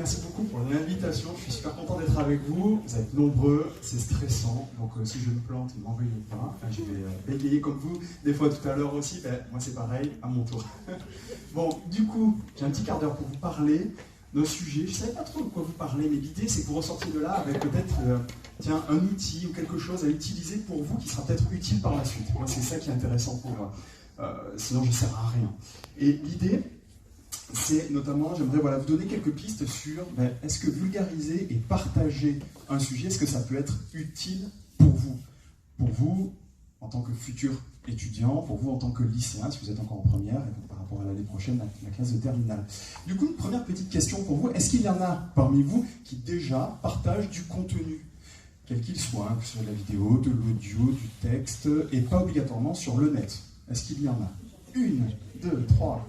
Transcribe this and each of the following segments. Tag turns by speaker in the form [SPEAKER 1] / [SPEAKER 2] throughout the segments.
[SPEAKER 1] merci beaucoup pour l'invitation. Je suis super content d'être avec vous. Vous êtes nombreux, c'est stressant. Donc si je me plante, ne m'en veuillez pas. Enfin, je vais bégayer comme vous. Des fois tout à l'heure aussi, moi c'est pareil, à mon tour. Bon, du coup, j'ai un petit quart d'heure pour vous parler d'un sujet. Je ne savais pas trop de quoi vous parler, mais l'idée c'est que vous ressortiez de là avec peut-être un outil ou quelque chose à utiliser pour vous qui sera peut-être utile par la suite. Moi c'est ça qui est intéressant pour moi. Sinon je ne sers à rien. Et l'idée, c'est notamment, j'aimerais vous donner quelques pistes sur est-ce que vulgariser et partager un sujet, est-ce que ça peut être utile pour vous? Pour vous, en tant que futur étudiant, pour vous en tant que lycéen, si vous êtes encore en première, et par rapport à l'année prochaine, la classe de terminale. Du coup, une première petite question pour vous, est-ce qu'il y en a parmi vous qui déjà partagent du contenu, quel qu'il soit, que ce soit de la vidéo, de l'audio, du texte, et pas obligatoirement sur le net? Est-ce qu'il y en a? Une, deux, trois,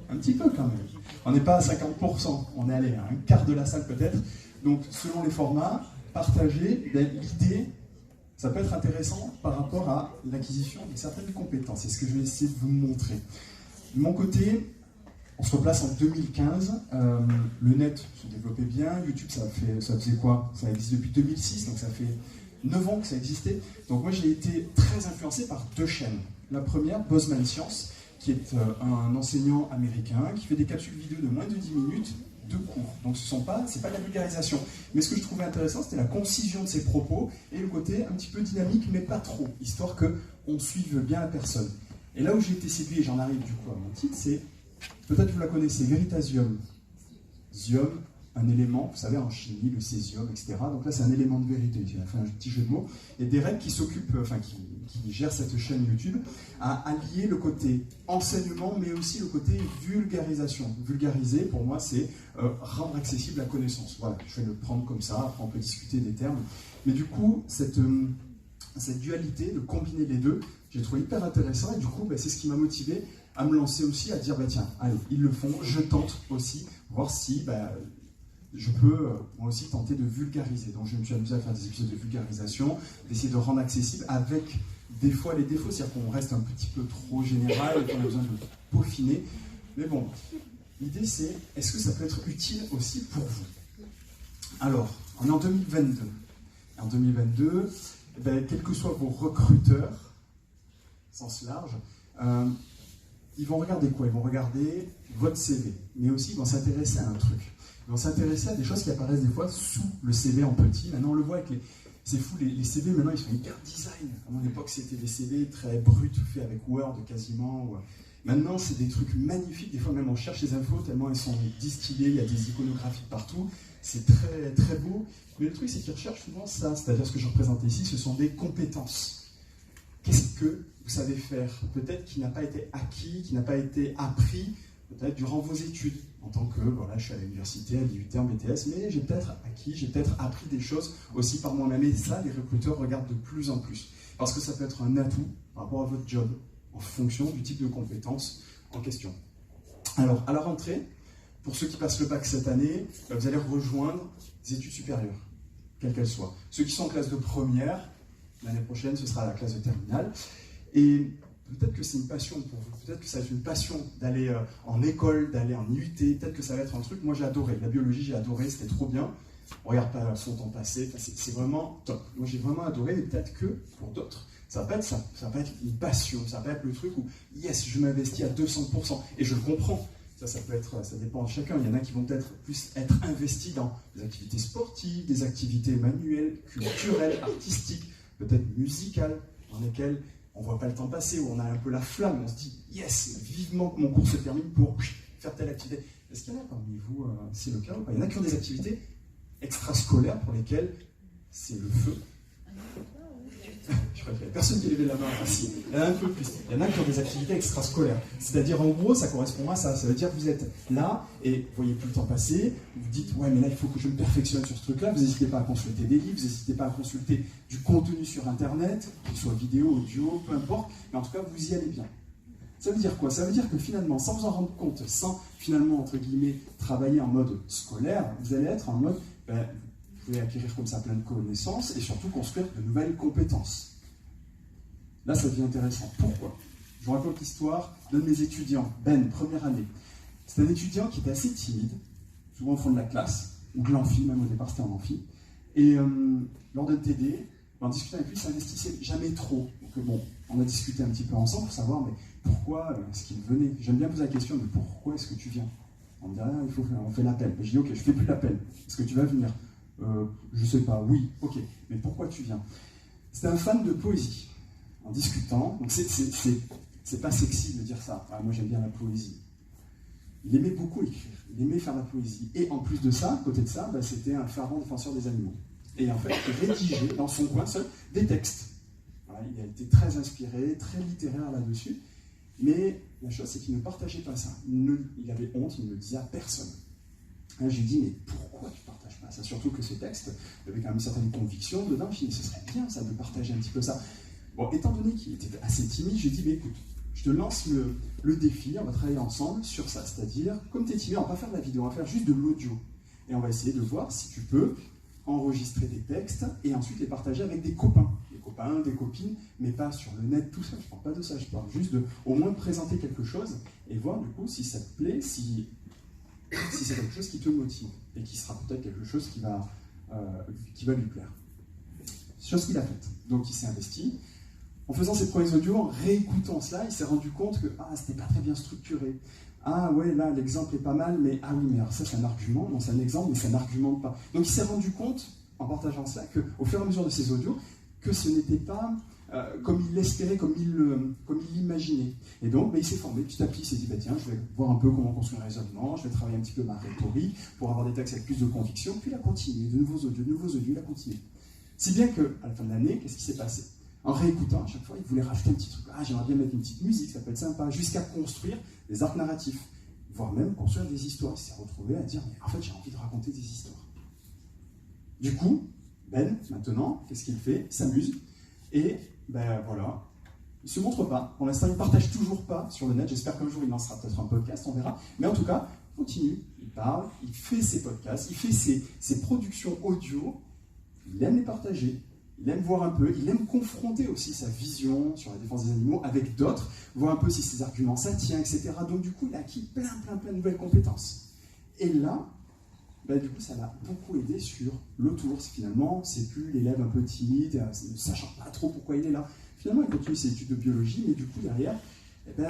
[SPEAKER 1] un petit peu quand même. On n'est pas à 50%, on est allé à un quart de la salle peut-être. Donc selon les formats, partager, l'idée, ça peut être intéressant par rapport à l'acquisition de certaines compétences. C'est ce que je vais essayer de vous montrer. De mon côté, on se replace en 2015, le net se développait bien, YouTube ça faisait quoi? Ça existe depuis 2006, donc ça fait 9 ans que ça existait. Donc moi j'ai été très influencé par deux chaînes. La première, Bosman Science, qui est un enseignant américain qui fait des capsules vidéo de moins de 10 minutes de cours. Donc c'est pas de la vulgarisation. Mais ce que je trouvais intéressant, c'était la concision de ses propos et le côté un petit peu dynamique, mais pas trop, histoire qu'on suive bien la personne. Et là où j'ai été séduit, et j'en arrive du coup à mon titre, c'est, peut-être vous la connaissez, Veritasium. Zium, un élément, vous savez, en chimie, le césium, etc. Donc là, c'est un élément de vérité. J'ai fait un petit jeu de mots. Et Derek, qui gère cette chaîne YouTube, a allié le côté enseignement, mais aussi le côté vulgarisation. Vulgariser, pour moi, c'est rendre accessible la connaissance. Voilà, je vais le prendre comme ça, après on peut discuter des termes. Mais du coup, cette dualité, de combiner les deux, j'ai trouvé hyper intéressant, et du coup, c'est ce qui m'a motivé à me lancer aussi, à dire, tiens, allez, ils le font, je tente aussi, voir si je peux moi aussi tenter de vulgariser. Donc je me suis amusé à faire des épisodes de vulgarisation, d'essayer de rendre accessible avec des fois les défauts, c'est-à-dire qu'on reste un petit peu trop général et qu'on a besoin de peaufiner. Mais bon, l'idée c'est, est-ce que ça peut être utile aussi pour vous? Alors, on est en 2022. En 2022, quels que soient vos recruteurs, sens large, ils vont regarder quoi? Ils vont regarder votre CV, mais aussi ils vont s'intéresser à un truc. Ils vont s'intéresser à des choses qui apparaissent des fois sous le CV en petit. Maintenant, on le voit avec les... C'est fou, les CV, maintenant, ils sont hyper design. À mon époque, c'était des CV très bruts, faits avec Word quasiment. Maintenant, c'est des trucs magnifiques. Des fois, même, on cherche les infos tellement elles sont distillées. Il y a des iconographies partout. C'est très, très beau. Mais le truc, c'est qu'ils recherchent souvent ça. C'est-à-dire, ce que je représente ici, ce sont des compétences. Qu'est-ce que vous savez faire? Peut-être qui n'a pas été acquis, qui n'a pas été appris, peut-être durant vos études. En tant que, je suis à l'université, à l'IUT, en BTS, mais j'ai peut-être acquis, j'ai peut-être appris des choses aussi par moi-même. Et ça, les recruteurs regardent de plus en plus. Parce que ça peut être un atout par rapport à votre job, en fonction du type de compétences en question. Alors, à la rentrée, pour ceux qui passent le bac cette année, vous allez rejoindre des études supérieures, quelles qu'elles soient. Ceux qui sont en classe de première, l'année prochaine, ce sera la classe de terminale. Et peut-être que c'est une passion pour vous, peut-être que ça va être une passion d'aller en école, d'aller en IUT, peut-être que ça va être un truc, moi j'ai adoré, la biologie j'ai adoré, c'était trop bien, on regarde pas son temps passé, c'est vraiment top. Moi j'ai vraiment adoré, mais peut-être que pour d'autres, ça va pas être ça, ça va pas être une passion, ça va pas être le truc où, yes, je m'investis à 200%, et je le comprends, ça peut être, ça dépend de chacun, il y en a qui vont peut-être plus être investis dans des activités sportives, des activités manuelles, culturelles, artistiques, peut-être musicales, dans lesquelles on ne voit pas le temps passer, où on a un peu la flamme, on se dit « Yes, vivement que mon cours se termine pour faire telle activité ». Est-ce qu'il y en a parmi vous, c'est le cas ou pas? Il y en a qui ont des activités extrascolaires pour lesquelles c'est le feu. Je crois qu'il n'y a personne qui a levé la main. Si, il y en a un peu plus. Il y en a qui ont des activités extrascolaires. C'est-à-dire, en gros, ça correspond à ça. Ça veut dire que vous êtes là et vous voyez plus le temps passer. Vous vous dites, ouais, mais là, il faut que je me perfectionne sur ce truc-là. Vous n'hésitez pas à consulter des livres, vous n'hésitez pas à consulter du contenu sur Internet, qu'il soit vidéo, audio, peu importe. Mais en tout cas, vous y allez bien. Ça veut dire quoi? Ça veut dire que finalement, sans vous en rendre compte, sans finalement, entre guillemets, travailler en mode scolaire, vous allez être en mode, vous pouvez acquérir comme ça plein de connaissances et surtout construire de nouvelles compétences. Là, ça devient intéressant. Pourquoi? Je vous raconte l'histoire d'un de mes étudiants, Ben, première année. C'est un étudiant qui était assez timide, souvent au fond de la classe, ou de l'amphi, même au départ c'était en amphi. Et lors d'un TD, en discutant avec lui, il s'investissait jamais trop. Donc bon, on a discuté un petit peu ensemble pour savoir, mais pourquoi est-ce qu'il venait? J'aime bien poser la question, mais pourquoi est-ce que tu viens? On me dit, rien, on fait l'appel. Je dis, ok, je fais plus l'appel. Est-ce que tu vas venir? Je sais pas, oui, ok, mais pourquoi tu viens? C'était un fan de poésie. En discutant, donc c'est pas sexy de dire ça. Ah, moi j'aime bien la poésie. Il aimait beaucoup écrire, il aimait faire la poésie. Et en plus de ça, à côté de ça, c'était un fervent défenseur des animaux. Et en fait, il rédigeait dans son coin seul des textes. Voilà, il a été très inspiré, très littéraire là-dessus. Mais la chose, c'est qu'il ne partageait pas ça. Il avait honte, il ne le disait à personne. Là, j'ai dit, mais pourquoi tu ne partages pas ça? Surtout que ce texte, il y avait quand même une certaine conviction dedans. Je me suis dit, ce serait bien ça de partager un petit peu ça. Bon, étant donné qu'il était assez timide, j'ai dit, mais écoute, je te lance le défi, on va travailler ensemble sur ça. C'est-à-dire, comme tu es timide, on va pas faire de la vidéo, on va faire juste de l'audio. Et on va essayer de voir si tu peux enregistrer des textes et ensuite les partager avec des copains. Des copains, des copines, mais pas sur le net, tout ça. Je ne parle pas de ça, je parle juste de au moins présenter quelque chose et voir du coup si ça te plaît, si c'est quelque chose qui te motive et qui sera peut-être quelque chose qui va lui plaire. Chose qu'il a faite. Donc il s'est investi. En faisant ses premiers audios, en réécoutant cela, il s'est rendu compte que c'était pas très bien structuré. Ah ouais, là l'exemple est pas mal, mais ah oui, mais alors ça c'est un argument, non c'est un exemple, mais ça n'argumente pas. Donc il s'est rendu compte, en partageant cela, qu'au fur et à mesure de ses audios, que ce n'était pas comme il l'espérait, comme il l'imaginait. Et donc il s'est formé petit à petit, il s'est dit, tiens, je vais voir un peu comment construire un raisonnement, je vais travailler un petit peu ma rhétorique pour avoir des textes avec plus de conviction, puis il a continué, de nouveaux audios, il a continué. Si bien qu'à la fin de l'année, qu'est-ce qui s'est passé? En réécoutant, à chaque fois, il voulait rajouter un petit truc. Ah, j'aimerais bien mettre une petite musique, ça peut être sympa, jusqu'à construire des arcs narratifs, voire même construire des histoires. Il s'est retrouvé à dire, mais en fait, j'ai envie de raconter des histoires. Du coup, maintenant, qu'est-ce qu'il fait? Il s'amuse, et voilà, il ne se montre pas. Pour l'instant, il ne partage toujours pas sur le net. J'espère qu'un jour, il lancera peut-être un podcast, on verra. Mais en tout cas, il continue, il parle, il fait ses podcasts, il fait ses productions audio, il aime les partager. Il aime voir un peu, il aime confronter aussi sa vision sur la défense des animaux avec d'autres, voir un peu si ses arguments ça tient, etc. Donc du coup, il a acquis plein de nouvelles compétences. Et là, du coup, ça l'a beaucoup aidé sur l'autour. Finalement, c'est plus l'élève un peu timide, ne sachant pas trop pourquoi il est là. Finalement, il continue ses études de biologie, mais du coup, derrière,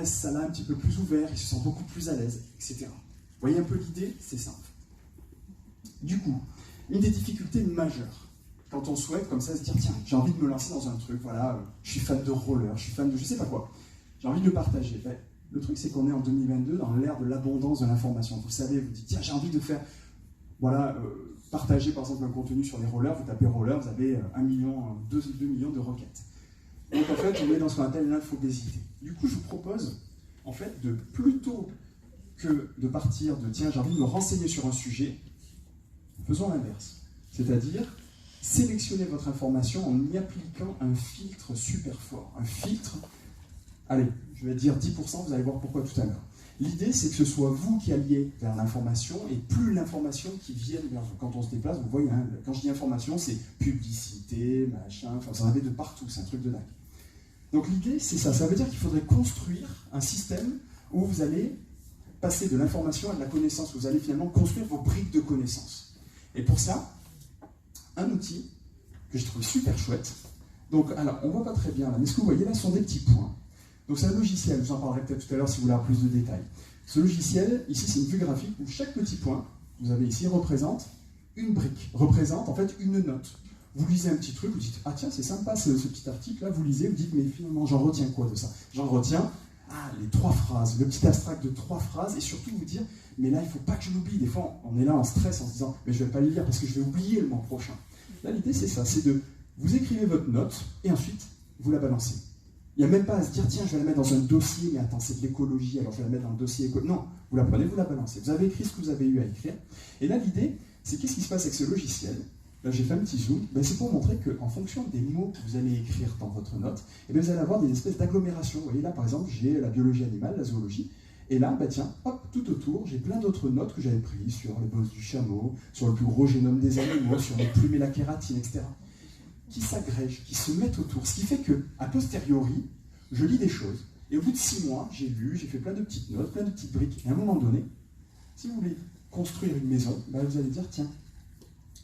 [SPEAKER 1] ça l'a un petit peu plus ouvert, il se sent beaucoup plus à l'aise, etc. Vous voyez un peu l'idée? C'est simple. Du coup, une des difficultés majeures, quand on souhaite comme ça se dire, tiens, j'ai envie de me lancer dans un truc, voilà, je suis fan de roller, je suis fan de je sais pas quoi, j'ai envie de le partager. Le truc, c'est qu'on est en 2022 dans l'ère de l'abondance de l'information. Vous savez, vous dites, tiens, j'ai envie de faire, partager par exemple un contenu sur les rollers, vous tapez roller, vous avez 1 million, 2 millions de requêtes. Donc en fait, on est dans ce qu'on appelle l'infobésité. Du coup, je vous propose, en fait, de plutôt que de partir de, tiens, j'ai envie de me renseigner sur un sujet, faisons l'inverse. C'est-à-dire, sélectionnez votre information en y appliquant un filtre super fort. Un filtre, allez, je vais dire 10%, vous allez voir pourquoi tout à l'heure. L'idée, c'est que ce soit vous qui alliez vers l'information et plus l'information qui vienne vers vous. Quand on se déplace, vous voyez, quand je dis information, c'est publicité, machin, enfin, vous en avez de partout, c'est un truc de dingue. Donc l'idée, c'est ça. Ça veut dire qu'il faudrait construire un système où vous allez passer de l'information à de la connaissance. Vous allez finalement construire vos briques de connaissances. Et pour ça, un outil que je trouve super chouette. Donc, alors, on ne voit pas très bien là, mais ce que vous voyez là sont des petits points. Donc, c'est un logiciel, je vous en parlerai peut-être tout à l'heure si vous voulez avoir plus de détails. Ce logiciel, ici, c'est une vue graphique où chaque petit point, vous avez ici, représente une brique, représente en fait une note. Vous lisez un petit truc, vous dites, ah tiens, c'est sympa ce petit article là, vous lisez, vous dites, mais finalement, j'en retiens quoi de ça? J'en retiens, les 3 phrases, le petit abstract de 3 phrases, et surtout vous dire, mais là, il ne faut pas que je l'oublie. Des fois, on est là en stress en se disant, mais je ne vais pas le lire parce que je vais oublier le mois prochain. Là, l'idée, c'est ça, c'est de, vous écrivez votre note, et ensuite, vous la balancez. Il n'y a même pas à se dire, tiens, je vais la mettre dans un dossier, mais attends, c'est de l'écologie, alors je vais la mettre dans le dossier éco. Non, vous la prenez, vous la balancez. Vous avez écrit ce que vous avez eu à écrire. Et là, l'idée, c'est qu'est-ce qui se passe avec ce logiciel? Là, j'ai fait un petit zoom. C'est pour montrer qu'en fonction des mots que vous allez écrire dans votre note, vous allez avoir des espèces d'agglomérations. Vous voyez, là, par exemple, j'ai la biologie animale, la zoologie. Et là, tiens, hop, tout autour, j'ai plein d'autres notes que j'avais prises sur les bosses du chameau, sur le plus gros génome des animaux, sur les plumes et la kératine, etc. Qui s'agrègent, qui se mettent autour. Ce qui fait que, a posteriori, je lis des choses. Et au bout de 6 mois, j'ai lu, j'ai fait plein de petites notes, plein de petites briques. Et à un moment donné, si vous voulez construire une maison, vous allez dire, tiens,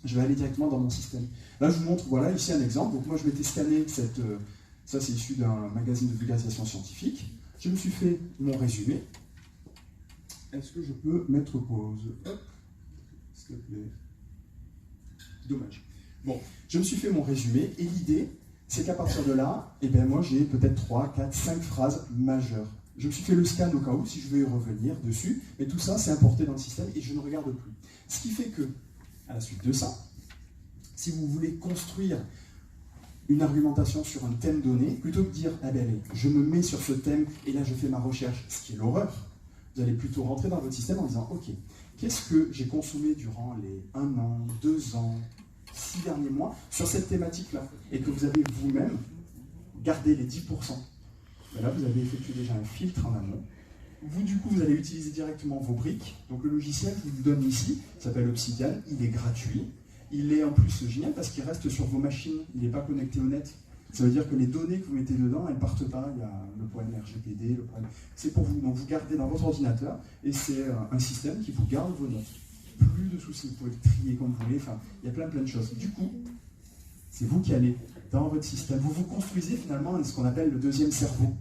[SPEAKER 1] je vais aller directement dans mon système. Là, je vous montre, voilà, ici un exemple. Donc moi, je m'étais scanné cette... ça, c'est issu d'un magazine de vulgarisation scientifique. Je me suis fait mon résumé. Est-ce que je peux mettre pause? Hop, s'il te plaît. Dommage. Bon, je me suis fait mon résumé, et l'idée, c'est qu'à partir de là, eh bien, moi, j'ai peut-être 3, 4, 5 phrases majeures. Je me suis fait le scan au cas où, si je veux y revenir dessus, mais tout ça, c'est importé dans le système, et je ne regarde plus. Ce qui fait que, à la suite de ça, si vous voulez construire une argumentation sur un thème donné, plutôt que de dire, ah ben allez, je me mets sur ce thème, et là, je fais ma recherche, ce qui est l'horreur, vous allez plutôt rentrer dans votre système en disant, ok, qu'est-ce que j'ai consommé durant les 1 an, 2 ans, 6 derniers mois sur cette thématique-là, et que vous avez vous-même gardé les 10%. Ben là, vous avez effectué déjà un filtre en amont. Vous, du coup, vous allez utiliser directement vos briques. Donc le logiciel que je vous donne ici s'appelle Obsidian, il est gratuit. Il est en plus génial parce qu'il reste sur vos machines, il n'est pas connecté au net. Ça veut dire que les données que vous mettez dedans, elles ne partent pas. Il y a le problème RGPD, le problème... C'est pour vous. Donc vous gardez dans votre ordinateur et c'est un système qui vous garde vos notes. Plus de soucis, vous pouvez le trier comme vous voulez. Enfin, il y a plein de choses. Du coup, c'est vous qui allez dans votre système. Vous vous construisez finalement ce qu'on appelle le deuxième cerveau.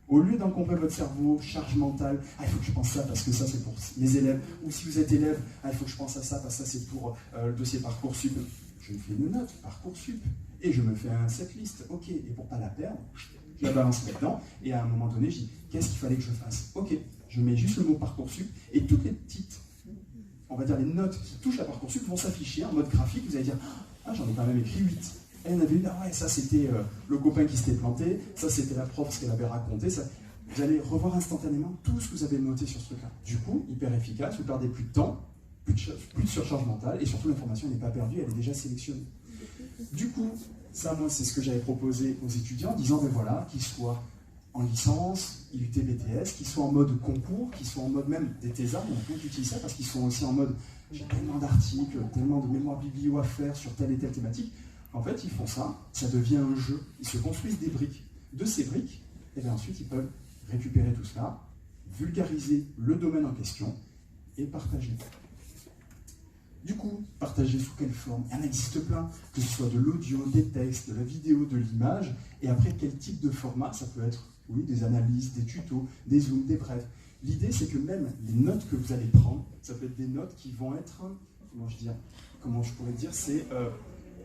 [SPEAKER 1] Au lieu d'encombrer votre cerveau, charge mentale, ah, il faut que je pense ça parce que ça c'est pour les élèves, ou si vous êtes élève, ah, il faut que je pense à ça parce que ça c'est pour le dossier Parcoursup. Je me fais une note Parcoursup et je me fais un setlist, ok, et pour pas la perdre, je la balance là-dedans et à un moment donné, je dis qu'est-ce qu'il fallait que je fasse? Ok, je mets juste le mot Parcoursup et toutes les petites, on va dire les notes qui touchent à Parcoursup vont s'afficher en mode graphique, vous allez dire ah, j'en ai quand même écrit 8. Et il y en avait une, ah ouais, ça c'était le copain qui s'était planté, ça c'était la prof, ce qu'elle avait raconté. Ça... Vous allez revoir instantanément tout ce que vous avez noté sur ce truc-là. Du coup, hyper efficace, vous ne perdez plus de temps, plus de surcharge mentale, et surtout l'information n'est pas perdue, elle est déjà sélectionnée. Du coup, ça, moi, c'est ce que j'avais proposé aux étudiants, en disant, ben voilà, qu'ils soient en licence, IUT, BTS, qu'ils soient en mode concours, qu'ils soient en mode même des thésards, on peut utiliser ça parce qu'ils sont aussi en mode, j'ai tellement d'articles, tellement de mémoire biblio à faire sur telle et telle thématique. En fait, ils font ça, ça devient un jeu. Ils se construisent des briques. De ces briques, et bien ensuite, ils peuvent récupérer tout cela, vulgariser le domaine en question et partager. Du coup, partager sous quelle forme? Il y en existe plein, que ce soit de l'audio, des textes, de la vidéo, de l'image, et après, quel type de format? Ça peut être, oui, des analyses, des tutos, des zooms, des brefs. L'idée, c'est que même les notes que vous allez prendre, ça peut être des notes qui vont être, comment je pourrais dire, c'est...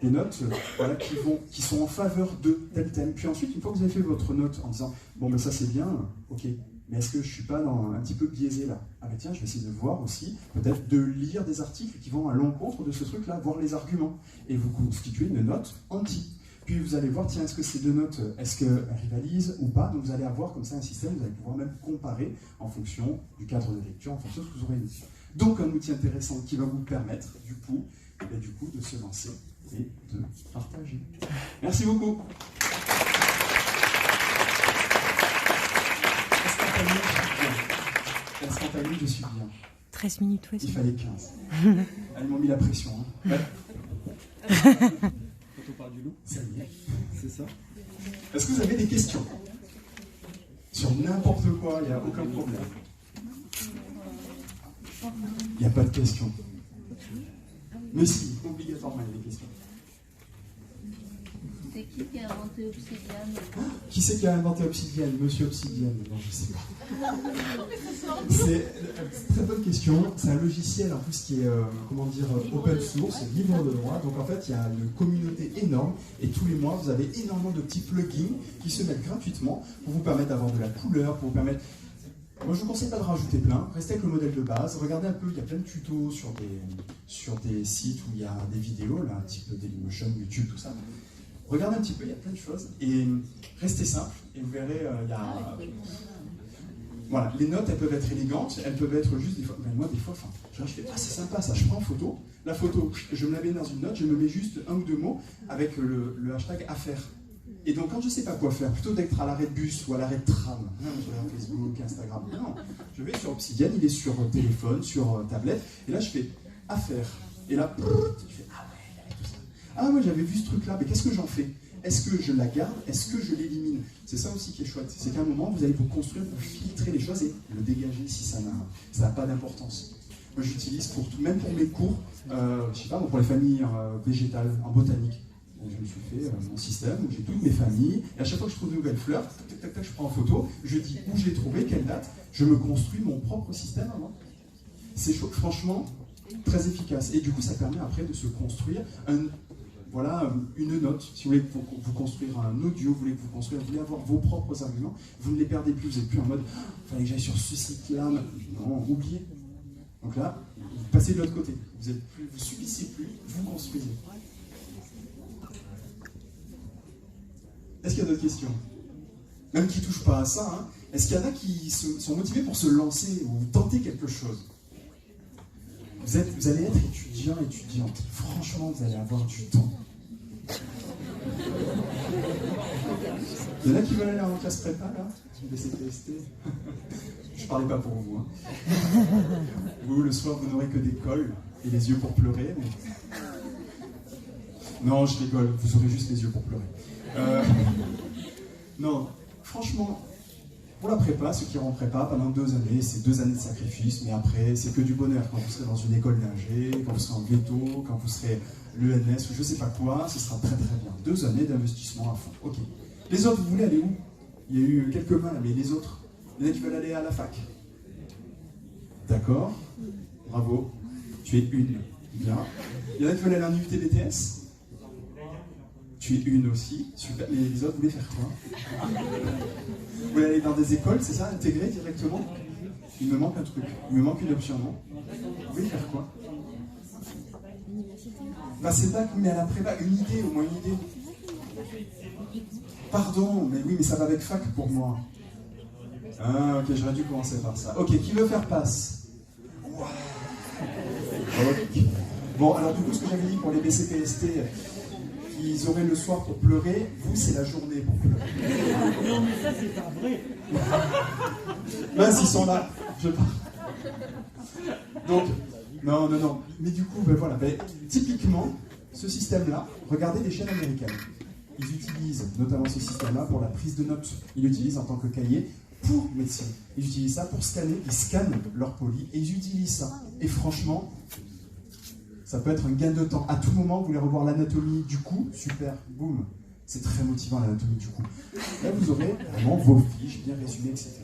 [SPEAKER 1] des notes voilà, qui sont en faveur de tel thème. Puis ensuite, une fois que vous avez fait votre note en disant « Bon, ben ça c'est bien, ok, mais est-ce que je ne suis pas un petit peu biaisé là ?» Ah ben tiens, je vais essayer de voir aussi, peut-être de lire des articles qui vont à l'encontre de ce truc-là, voir les arguments. Et vous constituez une note anti. Puis vous allez voir, tiens, est-ce que ces deux notes, est-ce qu'elles rivalisent ou pas? Donc vous allez avoir comme ça un système, vous allez pouvoir même comparer en fonction du cadre de lecture, en fonction de ce que vous aurez lu. Donc un outil intéressant qui va vous permettre, du coup, de se lancer et de partager. Merci beaucoup. Instantané, je suis bien.
[SPEAKER 2] 13 minutes, ouais.
[SPEAKER 1] Il fallait 15. Elles m'ont mis la pression. Hein. Quand on parle du loup, ça y est, c'est ça. Est-ce que vous avez des questions? Sur n'importe quoi, il n'y a aucun problème. Il n'y a pas de questions. Mais si, obligatoirement, il y a des questions.
[SPEAKER 3] C'est qui a inventé Obsidian?
[SPEAKER 1] Qui c'est qui a inventé Obsidian? Monsieur Obsidian? Non, je ne sais pas. C'est une très bonne question. C'est un logiciel en plus qui est, open source, libre de droit. Donc en fait, il y a une communauté énorme et tous les mois, vous avez énormément de petits plugins qui se mettent gratuitement pour vous permettre d'avoir de la couleur, pour vous permettre... Moi, je ne vous conseille pas de rajouter plein. Restez avec le modèle de base. Regardez un peu, il y a plein de tutos sur des sites où il y a des vidéos, là, un petit peu Dailymotion, YouTube, tout ça. Regardez un petit peu, il y a plein de choses. Et restez simple, et vous verrez, il y a... Voilà, les notes, elles peuvent être élégantes, elles peuvent être juste des fois... Mais moi, des fois, je fais, ah, c'est sympa ça, je prends en photo. La photo, je me la mets dans une note, je me mets juste un ou deux mots avec le hashtag affaire. Et donc, quand je ne sais pas quoi faire, plutôt d'être à l'arrêt de bus ou à l'arrêt de tram, sur Facebook, Instagram, non, je vais sur Obsidian, il est sur téléphone, sur tablette, et là, je fais affaire. Et là, je fais, ah ouais, il y avait tout ça. Ah ouais, j'avais vu ce truc-là, mais qu'est-ce que j'en fais? Est-ce que je la garde? Est-ce que je l'élimine? C'est ça aussi qui est chouette. C'est qu'à un moment, vous allez vous construire, vous filtrer les choses et le dégager si ça n'a pas d'importance. Moi, j'utilise pour tout, même pour mes cours, je sais pas, pour les familles végétales, en botanique. Donc, je me suis fait mon système où j'ai toutes mes familles, et à chaque fois que je trouve de nouvelles fleurs, tac, tac, tac, je prends en photo, je dis où je l'ai trouvé, quelle date, je me construis mon propre système avant. C'est franchement très efficace. Et du coup, ça permet après de se construire une note. Si vous voulez vous construire un audio, vous voulez avoir vos propres arguments, vous ne les perdez plus, vous n'êtes plus en mode fallait que j'aille sur ce site-là. Non, oubliez. Donc là, vous passez de l'autre côté. Vous subissez plus, vous construisez. Est-ce qu'il y a d'autres questions? Même qui ne touchent pas à ça, hein. Est-ce qu'il y en a qui sont motivés pour se lancer ou tenter quelque chose? Vous allez être étudiant, étudiante. Franchement, vous allez avoir du temps. Il y en a qui veulent aller en classe prépa, là? Les CPST. Je parlais pas pour vous. Hein. Vous, le soir, vous n'aurez que des cols et les yeux pour pleurer. Mais... Non, je rigole. Vous aurez juste les yeux pour pleurer. Non, franchement... Pour la prépa, ceux qui iront en prépa, pendant 2 années, c'est 2 années de sacrifice, mais après, c'est que du bonheur. Quand vous serez dans une école d'ingé, quand vous serez en veto, quand vous serez l'ENS ou je sais pas quoi, ce sera très très bien. 2 années d'investissement à fond. Ok. Les autres, vous voulez aller où? Il y a eu quelques mains, mais les autres, il y en a qui veulent aller à la fac. D'accord. Bravo. Tu es une. Bien. Il y en a qui veulent aller en UT BTS. Tu es une aussi. Super. Mais les autres, vous voulez faire quoi? Vous voulez aller dans des écoles, c'est ça, intégrer directement? Il me manque un truc, il me manque une option, non? Vous voulez faire quoi? Bah c'est pas mais à la prépa, une idée, au moins une idée. Pardon, mais oui, mais ça va avec fac pour moi. Ah, ok, j'aurais dû commencer par ça. Ok, qui veut faire passe? Wow. Okay. Bon, alors du coup, ce que j'avais dit pour les BCPST, ils auraient le soir pour pleurer, vous, c'est la journée pour pleurer.
[SPEAKER 2] Non, mais ça, c'est pas vrai.
[SPEAKER 1] Mince, ils sont là. Je pars. Donc, non. Mais du coup, ben voilà. Ben, typiquement, ce système-là, regardez les chaînes américaines. Ils utilisent notamment ce système-là pour la prise de notes. Ils l'utilisent en tant que cahier pour médecine. Ils utilisent ça pour scanner. Ils scannent leur poli et ils utilisent ça. Et franchement, ça peut être un gain de temps. À tout moment, vous voulez revoir l'anatomie du cou, super, boum. C'est très motivant l'anatomie du cou. Là, vous aurez vraiment vos fiches bien résumées, etc.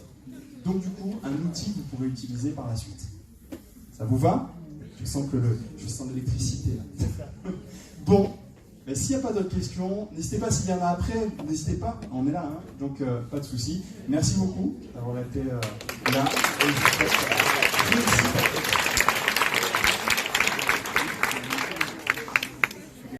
[SPEAKER 1] Donc du coup, un outil que vous pourrez utiliser par la suite. Ça vous va? Je sens de l'électricité là. Bon, mais s'il n'y a pas d'autres questions, n'hésitez pas, s'il y en a après, n'hésitez pas, on est là, hein, donc pas de souci. Merci beaucoup d'avoir été là. Et je vous souhaite félicitations.